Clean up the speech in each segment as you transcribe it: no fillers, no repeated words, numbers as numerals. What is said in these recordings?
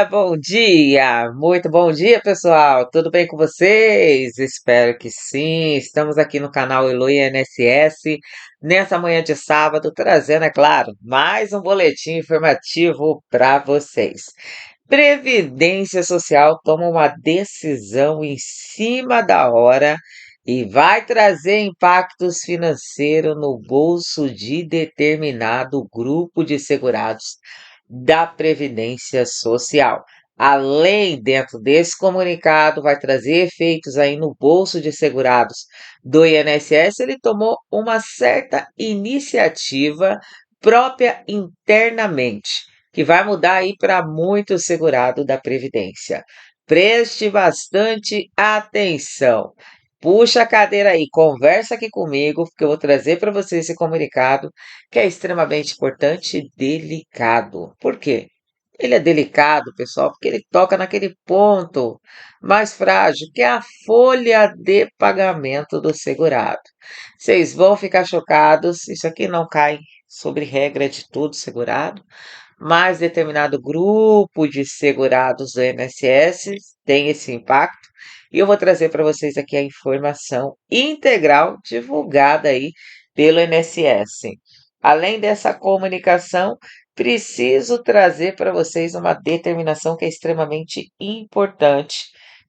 Bom dia, muito bom dia, pessoal. Tudo bem com vocês? Espero que sim. Estamos aqui no canal Elo INSS nessa manhã de sábado, trazendo, é claro, mais um boletim informativo para vocês. Previdência Social toma uma decisão em cima da hora e vai trazer impactos financeiros no bolso de determinado grupo de segurados da Previdência Social. Além, dentro desse comunicado, vai trazer efeitos aí no bolso de segurados do INSS. Ele tomou uma certa iniciativa própria internamente, que vai mudar aí para muito segurado da Previdência. Preste bastante atenção. Puxa a cadeira aí, conversa aqui comigo, porque eu vou trazer para você esse comunicado que é extremamente importante e delicado. Por quê? Ele é delicado, pessoal, porque ele toca naquele ponto mais frágil, que é a folha de pagamento do segurado. Vocês vão ficar chocados, isso aqui não cai sobre regra de todo segurado, mas determinado grupo de segurados do INSS tem esse impacto. E eu vou trazer para vocês aqui a informação integral divulgada aí pelo INSS. Além dessa comunicação, preciso trazer para vocês uma determinação que é extremamente importante,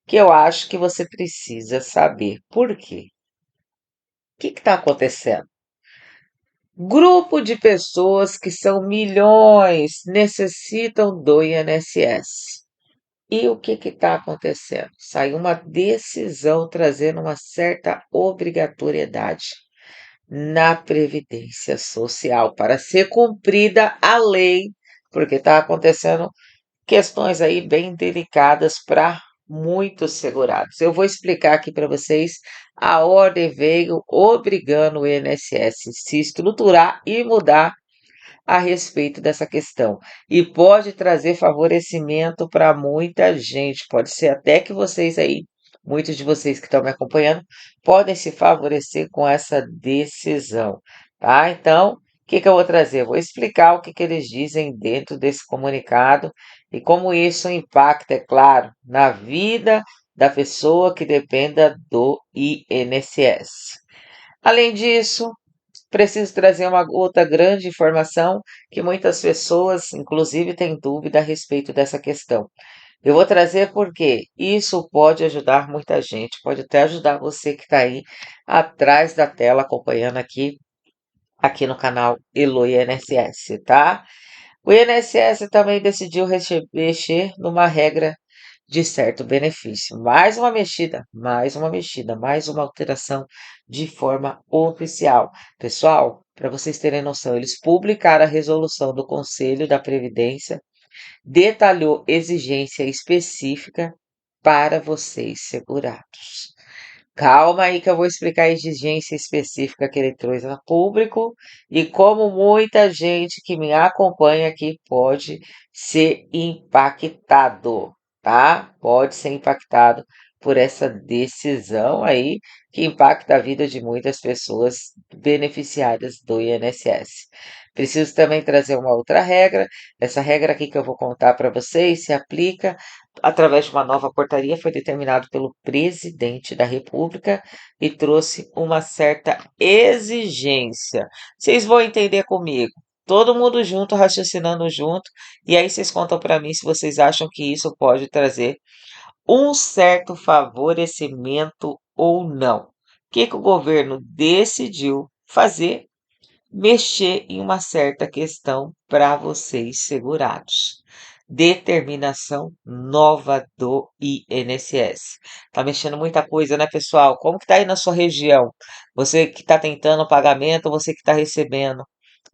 que eu acho que você precisa saber. Por quê? O que está acontecendo? Grupo de pessoas que são milhões necessitam do INSS. E o que está acontecendo? Saiu uma decisão trazendo uma certa obrigatoriedade na Previdência Social para ser cumprida a lei, porque está acontecendo questões aí bem delicadas para muitos segurados. Eu vou explicar aqui para vocês. A ordem veio obrigando o INSS se estruturar e mudar a respeito dessa questão. E pode trazer favorecimento para muita gente. Pode ser até que vocês aí, muitos de vocês que estão me acompanhando, podem se favorecer com essa decisão, tá? Então, o que que eu vou trazer? Vou explicar o que que eles dizem dentro desse comunicado e como isso impacta, é claro, na vida da pessoa que dependa do INSS. Além disso, preciso trazer uma outra grande informação que muitas pessoas, inclusive, têm dúvida a respeito dessa questão. Eu vou trazer porque isso pode ajudar muita gente, pode até ajudar você que está aí atrás da tela acompanhando aqui no canal Elo INSS, tá? O INSS também decidiu mexer numa regra de certo benefício. Mais uma alteração de forma oficial. Pessoal, para vocês terem noção, eles publicaram a resolução do Conselho da Previdência, detalhou exigência específica para vocês segurados. Calma aí que eu vou explicar a exigência específica que ele trouxe a público e como muita gente que me acompanha aqui pode ser impactado, tá? Pode ser impactado por essa decisão aí que impacta a vida de muitas pessoas beneficiárias do INSS. Preciso também trazer uma outra regra. Essa regra aqui que eu vou contar para vocês se aplica através de uma nova portaria, foi determinado pelo presidente da República e trouxe uma certa exigência. Vocês vão entender comigo. Todo mundo junto, raciocinando junto, e aí vocês contam para mim se vocês acham que isso pode trazer um certo favorecimento ou não. O que, que o governo decidiu fazer? Mexer em uma certa questão para vocês segurados. Determinação nova do INSS. Tá mexendo muita coisa, né, pessoal? Como que tá aí na sua região? Você que está tentando o pagamento, você que está recebendo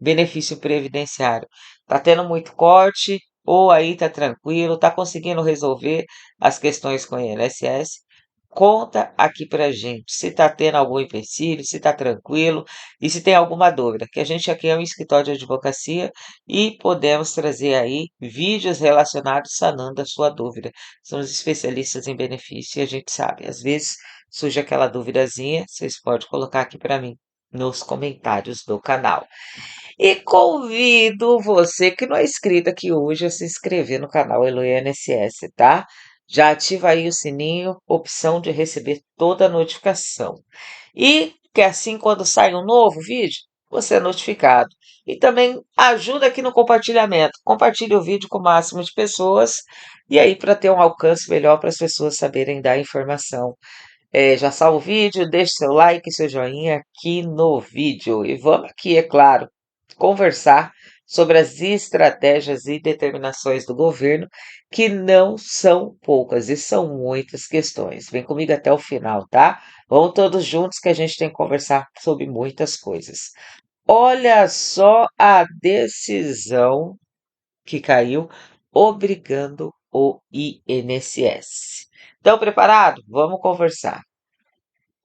benefício previdenciário. Tá tendo muito corte ou aí tá tranquilo, tá conseguindo resolver as questões com o INSS? Conta aqui pra gente se está tendo algum empecilho, se está tranquilo e se tem alguma dúvida, que a gente aqui é um escritório de advocacia e podemos trazer aí vídeos relacionados sanando a sua dúvida. Somos especialistas em benefício e a gente sabe, às vezes surge aquela duvidazinha, vocês podem colocar aqui para mim nos comentários do canal. E convido você que não é inscrito aqui hoje a se inscrever no canal Elo INSS, tá? Já ativa aí o sininho, opção de receber toda a notificação. E que assim, quando sai um novo vídeo, você é notificado. E também ajuda aqui no compartilhamento. Compartilhe o vídeo com o máximo de pessoas. E aí, para ter um alcance melhor para as pessoas saberem dar informação. Já salva o vídeo, deixe seu like, seu joinha aqui no vídeo. E vamos aqui, é claro, conversar sobre as estratégias e determinações do governo, que não são poucas e são muitas questões. Vem comigo até o final, tá? Vamos todos juntos que a gente tem que conversar sobre muitas coisas. Olha só a decisão que caiu obrigando o INSS. Estão preparados? Vamos conversar.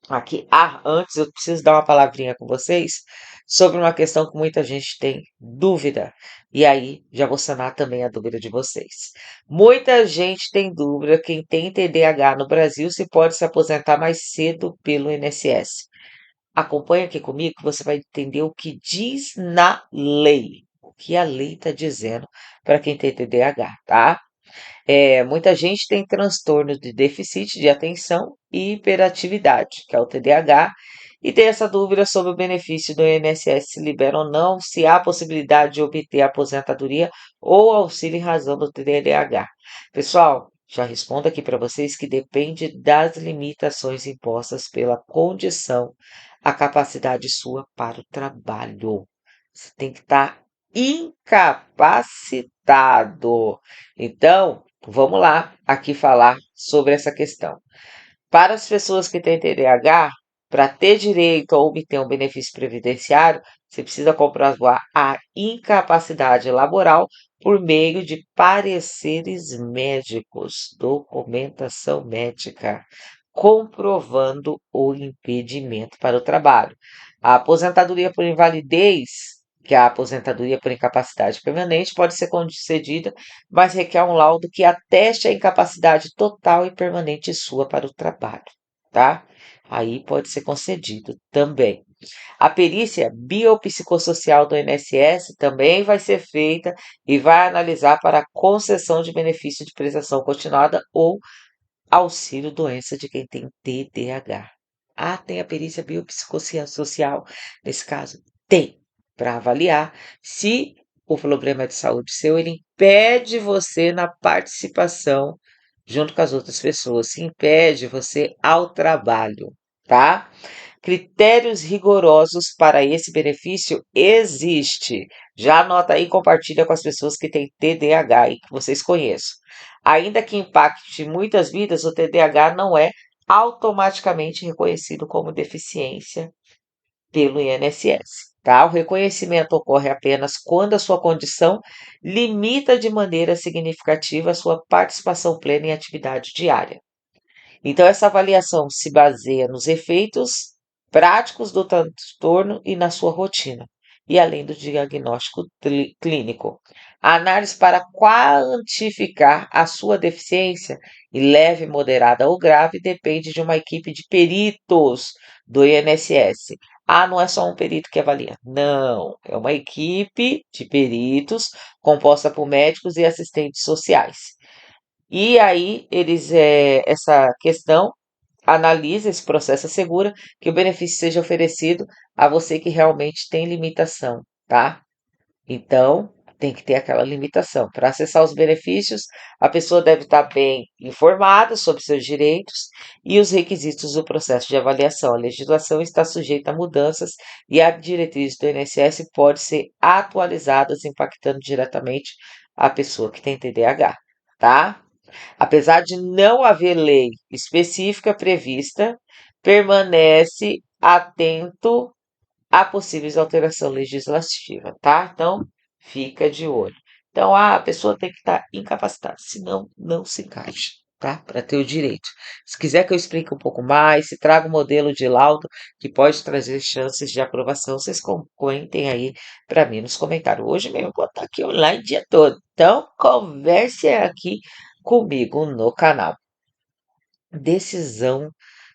Aqui, antes eu preciso dar uma palavrinha com vocês sobre uma questão que muita gente tem dúvida. E aí, já vou sanar também a dúvida de vocês. Muita gente tem dúvida, quem tem TDAH no Brasil, se pode se aposentar mais cedo pelo INSS. Acompanha aqui comigo que você vai entender o que diz na lei. O que a lei está dizendo para quem tem TDAH, tá? Muita gente tem transtorno de déficit de atenção e hiperatividade, que é o TDAH, e tem essa dúvida sobre o benefício do INSS se libera ou não, se há possibilidade de obter aposentadoria ou auxílio em razão do TDAH. Pessoal, já respondo aqui para vocês que depende das limitações impostas pela condição, a capacidade sua para o trabalho. Você tem que estar incapacitado. Então, vamos lá aqui falar sobre essa questão. Para as pessoas que têm TDAH, para ter direito a obter um benefício previdenciário, você precisa comprovar a incapacidade laboral por meio de pareceres médicos, documentação médica, comprovando o impedimento para o trabalho. A aposentadoria por invalidez, que é a aposentadoria por incapacidade permanente, pode ser concedida, mas requer um laudo que ateste a incapacidade total e permanente sua para o trabalho, tá? Aí pode ser concedido também. A perícia biopsicossocial do INSS também vai ser feita e vai analisar para a concessão de benefício de prestação continuada ou auxílio doença de quem tem TDAH. Tem a perícia biopsicossocial nesse caso? Tem, para avaliar se o problema de saúde seu ele impede você na participação junto com as outras pessoas, se impede você ao trabalho, tá? Critérios rigorosos para esse benefício existe. Já anota aí e compartilha com as pessoas que têm TDAH e que vocês conheçam. Ainda que impacte muitas vidas, o TDAH não é automaticamente reconhecido como deficiência pelo INSS. Tá? O reconhecimento ocorre apenas quando a sua condição limita de maneira significativa a sua participação plena em atividade diária. Então, essa avaliação se baseia nos efeitos práticos do transtorno e na sua rotina, e além do diagnóstico clínico. A análise para quantificar a sua deficiência, e leve, moderada ou grave, depende de uma equipe de peritos do INSS. Não é só um perito que avalia. Não, é uma equipe de peritos composta por médicos e assistentes sociais. E aí, essa questão analisa esse processo, assegura que o benefício seja oferecido a você que realmente tem limitação, tá? Então, tem que ter aquela limitação. Para acessar os benefícios, a pessoa deve estar bem informada sobre seus direitos e os requisitos do processo de avaliação. A legislação está sujeita a mudanças e a diretriz do INSS pode ser atualizadas, impactando diretamente a pessoa que tem TDAH, tá? Apesar de não haver lei específica prevista, permanece atento a possíveis alterações legislativas, tá? Então, fica de olho. Então, a pessoa tem que estar incapacitada, senão não se encaixa, tá? Para ter o direito. Se quiser que eu explique um pouco mais, se traga um modelo de laudo que pode trazer chances de aprovação, vocês comentem aí para mim nos comentários. Hoje mesmo eu vou estar aqui online o dia todo. Então, converse aqui comigo no canal. Decisão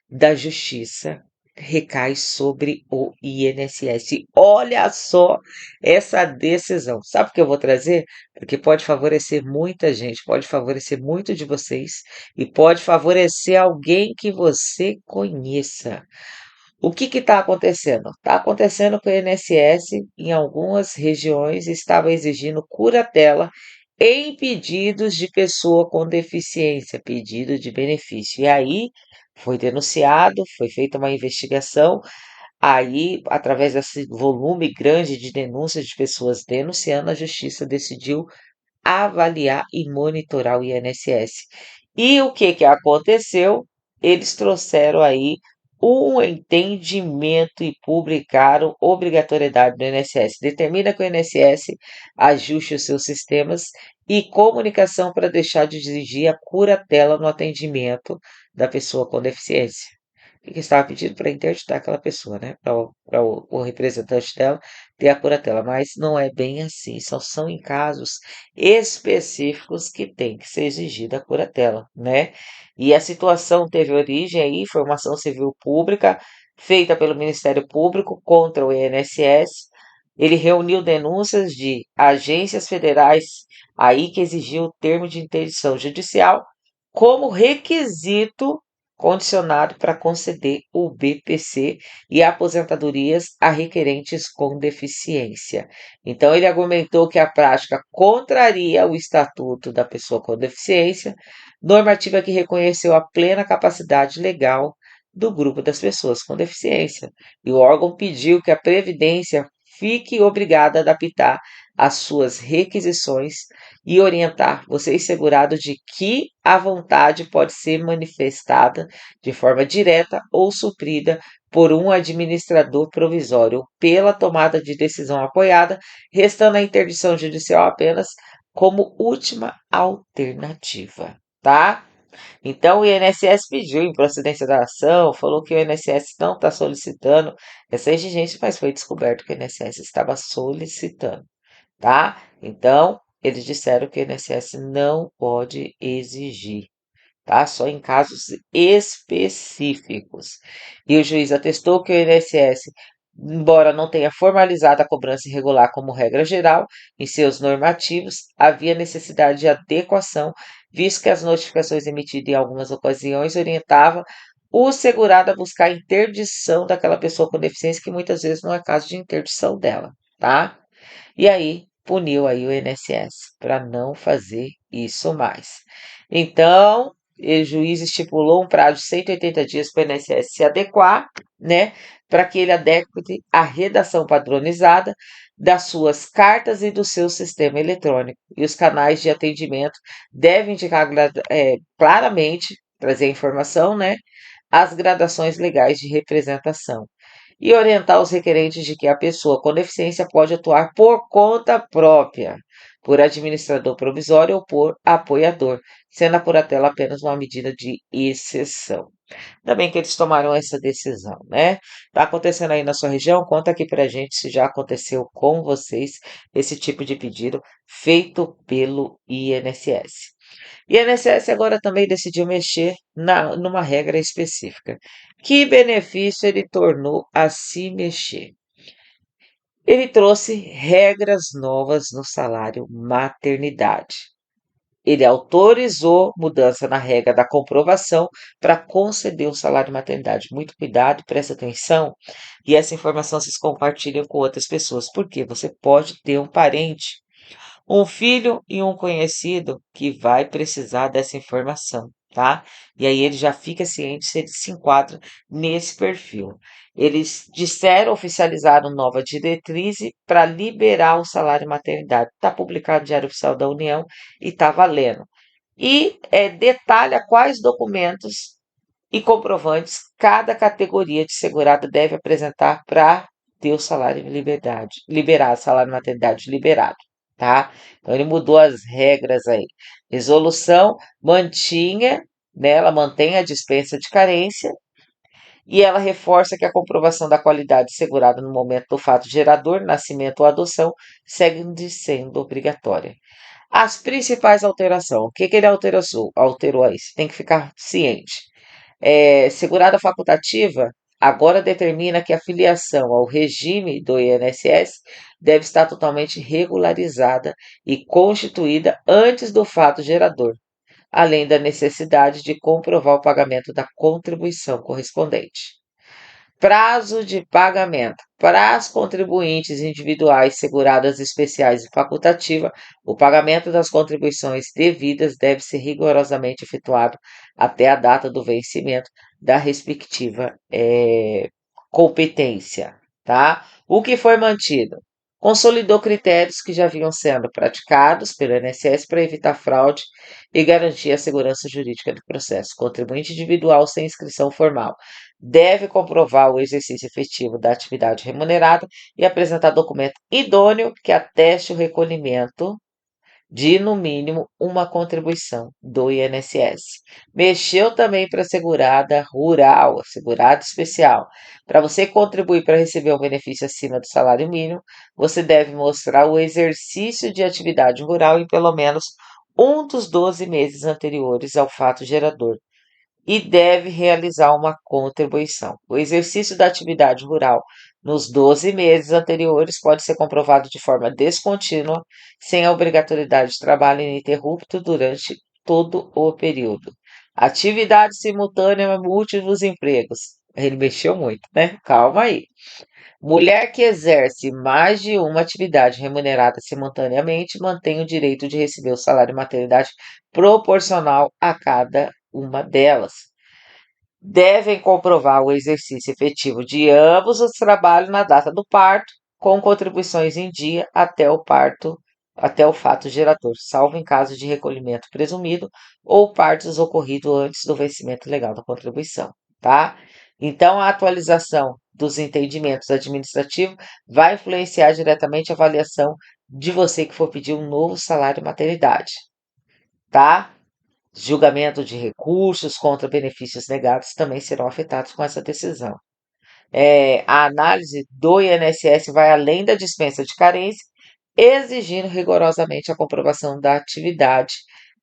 da Justiça recai sobre o INSS. Olha só essa decisão. Sabe o que eu vou trazer? Porque pode favorecer muita gente, pode favorecer muito de vocês e pode favorecer alguém que você conheça. O que está acontecendo? Está acontecendo que o INSS, em algumas regiões, estava exigindo curatela em pedidos de pessoa com deficiência, pedido de benefício. E aí foi denunciado, foi feita uma investigação. Aí, através desse volume grande de denúncias de pessoas denunciando, a justiça decidiu avaliar e monitorar o INSS. E o que que aconteceu? Eles trouxeram aí um entendimento e publicaram obrigatoriedade do INSS. Determina que o INSS ajuste os seus sistemas e comunicação para deixar de exigir a curatela no atendimento da pessoa com deficiência. Que estava pedindo para interditar aquela pessoa, né? Para o representante dela ter a curatela, mas não é bem assim, são em casos específicos que tem que ser exigida a curatela, né? E a situação teve origem aí, foi uma ação civil pública feita pelo Ministério Público contra o INSS. Ele reuniu denúncias de agências federais aí que exigiu o termo de interdição judicial como requisito condicionado para conceder o BPC e aposentadorias a requerentes com deficiência. Então, ele argumentou que a prática contraria o Estatuto da Pessoa com Deficiência, normativa que reconheceu a plena capacidade legal do grupo das pessoas com deficiência. E o órgão pediu que a Previdência fique obrigada a adaptar as suas requisições e orientar você segurado de que a vontade pode ser manifestada de forma direta ou suprida por um administrador provisório pela tomada de decisão apoiada, restando a interdição judicial apenas como última alternativa, tá? Então, o INSS pediu em procedência da ação, falou que o INSS não está solicitando essa exigência, mas foi descoberto que o INSS estava solicitando, tá? Então, eles disseram que o INSS não pode exigir, tá? Só em casos específicos. E o juiz atestou que o INSS, embora não tenha formalizado a cobrança irregular como regra geral em seus normativos, havia necessidade de adequação, visto que as notificações emitidas em algumas ocasiões orientavam o segurado a buscar a interdição daquela pessoa com deficiência, que muitas vezes não é caso de interdição dela, tá? E aí puniu aí o INSS para não fazer isso mais. Então, o juiz estipulou um prazo de 180 dias para o INSS se adequar, né, para que ele adeque a redação padronizada das suas cartas e do seu sistema eletrônico. E os canais de atendimento devem indicar claramente, trazer a informação, né, as gradações legais de representação e orientar os requerentes de que a pessoa com deficiência pode atuar por conta própria, por administrador provisório ou por apoiador, sendo a curatela apenas uma medida de exceção. Ainda bem que eles tomaram essa decisão, né? Tá acontecendo aí na sua região? Conta aqui pra gente se já aconteceu com vocês esse tipo de pedido feito pelo INSS. E a INSS agora também decidiu mexer numa regra específica. Que benefício ele tornou a se mexer? Ele trouxe regras novas no salário maternidade. Ele autorizou mudança na regra da comprovação para conceder o salário maternidade. Muito cuidado, presta atenção. E essa informação vocês compartilham com outras pessoas, porque você pode ter um parente, um filho e um conhecido que vai precisar dessa informação, tá? E aí ele já fica ciente se ele se enquadra nesse perfil. Eles disseram, oficializaram nova diretriz para liberar o salário maternidade. Está publicado no Diário Oficial da União e está valendo. E detalha quais documentos e comprovantes cada categoria de segurado deve apresentar para ter o salário de liberdade, liberar o salário de maternidade liberado, tá? Então ele mudou as regras aí. Resolução mantinha, né, ela mantém a dispensa de carência e ela reforça que a comprovação da qualidade segurada no momento do fato gerador, nascimento ou adoção, segue sendo obrigatória. As principais alterações, o que ele alterou aí? Você tem que ficar ciente. Segurada facultativa, agora determina que a filiação ao regime do INSS deve estar totalmente regularizada e constituída antes do fato gerador, além da necessidade de comprovar o pagamento da contribuição correspondente. Prazo de pagamento. Para as contribuintes individuais, seguradas especiais e facultativa, o pagamento das contribuições devidas deve ser rigorosamente efetuado até a data do vencimento da respectiva competência, tá? O que foi mantido? Consolidou critérios que já vinham sendo praticados pelo INSS para evitar fraude e garantir a segurança jurídica do processo. Contribuinte individual sem inscrição formal deve comprovar o exercício efetivo da atividade remunerada e apresentar documento idôneo que ateste o recolhimento de, no mínimo, uma contribuição do INSS. Mexeu também para a segurada rural, segurada especial. Para você contribuir para receber um benefício acima do salário mínimo, você deve mostrar o exercício de atividade rural em pelo menos um dos 12 meses anteriores ao fato gerador e deve realizar uma contribuição. O exercício da atividade rural nos 12 meses anteriores pode ser comprovado de forma descontínua, sem a obrigatoriedade de trabalho ininterrupto durante todo o período. Atividade simultânea, múltiplos empregos. Ele mexeu muito, né? Calma aí. Mulher que exerce mais de uma atividade remunerada simultaneamente mantém o direito de receber o salário maternidade proporcional a cada uma delas. Devem comprovar o exercício efetivo de ambos os trabalhos na data do parto, com contribuições em dia até o parto, até o fato gerador, salvo em caso de recolhimento presumido ou partos ocorrido antes do vencimento legal da contribuição, tá? Então, a atualização dos entendimentos administrativos vai influenciar diretamente a avaliação de você que for pedir um novo salário maternidade, tá? Julgamento de recursos contra benefícios negados também serão afetados com essa decisão. A análise do INSS vai além da dispensa de carência, exigindo rigorosamente a comprovação da atividade,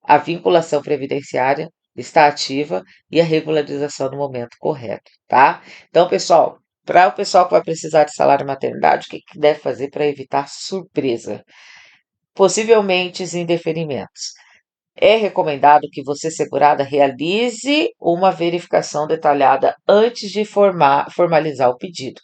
a vinculação previdenciária está ativa e a regularização no momento correto, tá? Então, pessoal, para o pessoal que vai precisar de salário maternidade, o que deve fazer para evitar surpresa? Possivelmente indeferimentos. É recomendado que você, segurada, realize uma verificação detalhada antes de formalizar o pedido.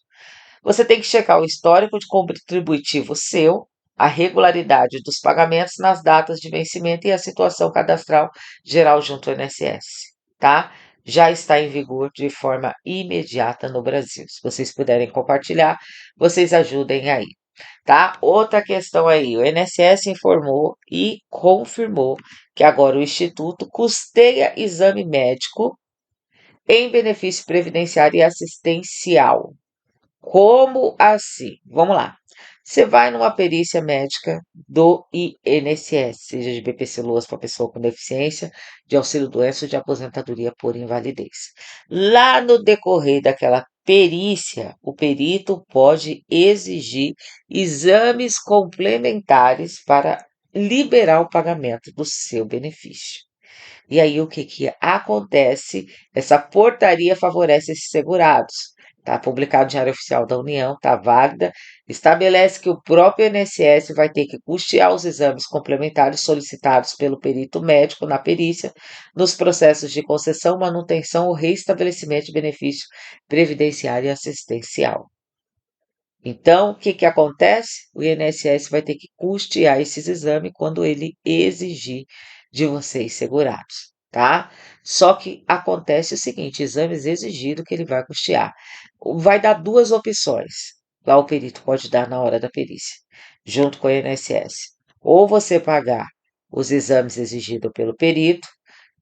Você tem que checar o histórico de contributivo seu, a regularidade dos pagamentos nas datas de vencimento e a situação cadastral geral junto ao INSS, tá? Já está em vigor de forma imediata no Brasil. Se vocês puderem compartilhar, vocês ajudem aí, tá? Outra questão aí, o INSS informou e confirmou que agora o Instituto custeia exame médico em benefício previdenciário e assistencial. Como assim? Vamos lá. Você vai numa perícia médica do INSS, seja de BPC-Loas para pessoa com deficiência, de auxílio-doença ou de aposentadoria por invalidez. Lá no decorrer daquela perícia, o perito pode exigir exames complementares para liberar o pagamento do seu benefício. E aí o que que acontece? Essa portaria favorece esses segurados. Está publicado no Diário Oficial da União, está válida, estabelece que o próprio INSS vai ter que custear os exames complementares solicitados pelo perito médico na perícia, nos processos de concessão, manutenção ou reestabelecimento de benefício previdenciário e assistencial. Então, o que que acontece? O INSS vai ter que custear esses exames quando ele exigir de vocês segurados, tá? Só que acontece o seguinte, exames exigidos que ele vai custear. Vai dar duas opções. Lá o perito pode dar na hora da perícia, junto com o INSS. Ou você pagar os exames exigidos pelo perito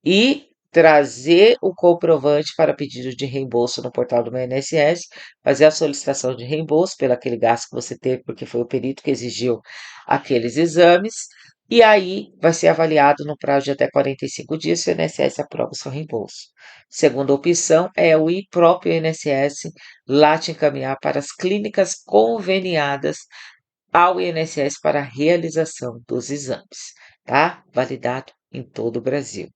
e trazer o comprovante para pedido de reembolso no portal do meu INSS, fazer a solicitação de reembolso pelo aquele gasto que você teve, porque foi o perito que exigiu aqueles exames, e aí vai ser avaliado no prazo de até 45 dias se o INSS aprova o seu reembolso. Segunda opção é o próprio INSS lá te encaminhar para as clínicas conveniadas ao INSS para a realização dos exames, tá? Validado em todo o Brasil.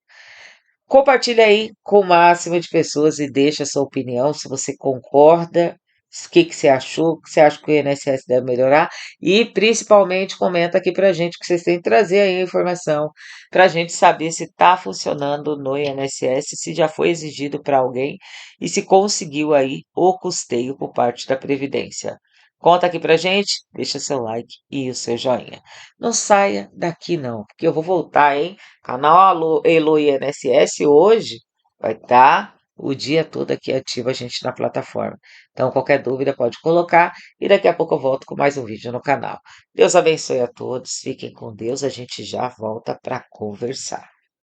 Compartilha aí com o máximo de pessoas e deixa a sua opinião, se você concorda, o que que você achou, o que você acha que o INSS deve melhorar e principalmente comenta aqui pra gente que vocês têm que trazer aí a informação para a gente saber se está funcionando no INSS, se já foi exigido para alguém e se conseguiu aí o custeio por parte da Previdência. Conta aqui pra gente, deixa seu like e o seu joinha. Não saia daqui não, porque eu vou voltar, hein? Canal Elo INSS hoje vai estar o dia todo aqui ativo a gente na plataforma. Então, qualquer dúvida pode colocar e daqui a pouco eu volto com mais um vídeo no canal. Deus abençoe a todos, fiquem com Deus, a gente já volta para conversar.